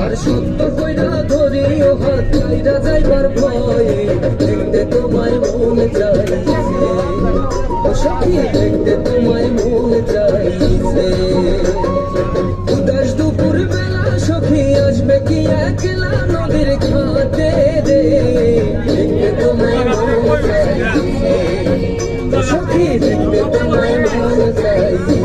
আর সত্য কইরা ধরিও হাত কাইরা যাইবার ভয়ে দেখতে তোমায় মন চাইছে ও সখী দেখতে তোমায় মন চাইছে উদাস দুপুর বেলা সখী আসবে কি একলা নদীর ঘাটে রে দেখতে তোমায় মন চাইছে ও সখী দেখতে তোমায় মন চাইছে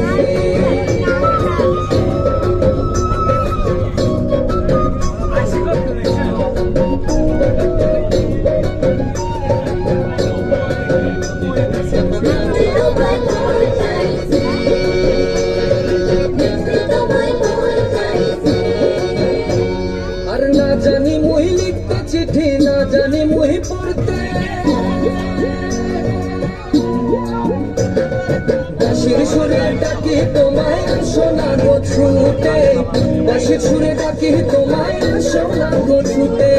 জানি মুই লিখতে চিঠি না জানি মুই পড়তে বাঁশির সুরে ডাকি তোমায় আসো না গো ছুটে বাঁশির সুরে ডাকি তোমায় আসো না গো ছুটে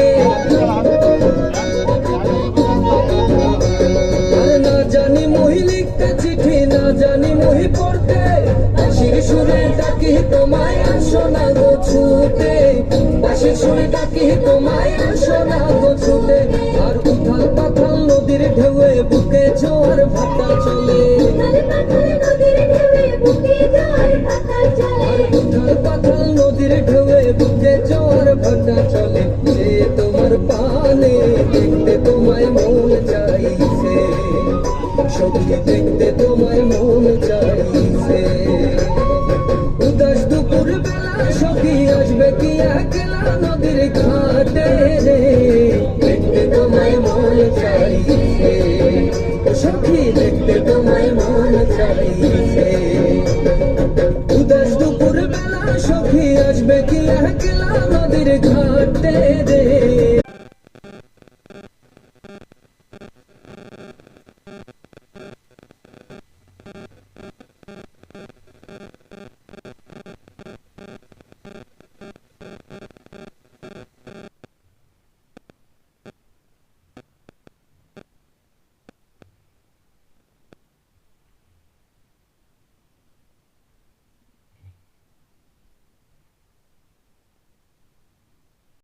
আর না জানি মুই লিখতে চিঠি না জানি মুই পড়তে বাঁশির সুরে ডাকি তোমায় আসো না গো ছুটে বাঁশির সুরে ডাকি তোমায় আসো না গো ছুটে আর উথাল পাথাল নদীর ঢেউয়ে বুকে জোয়ার ভাটা চলে আর উথাল পাথাল নদীর ঢেউয়ে বুকে জোয়ার ভাটা চলে সে তোমার পানে দেখতে তোমায় মন চাইছে সখী দেখতে তোমায় মন চাইছে উদাস দুপুর বেলা সখী আসবে কি একলা নদীর ঘাটে রে দেখতে তোমায় মন চাইছে সখী দেখতে তোমায় মন চাইছে উদাস দুপুর বেলা সখী আসবে কি একলা নদীর ঘাটে রে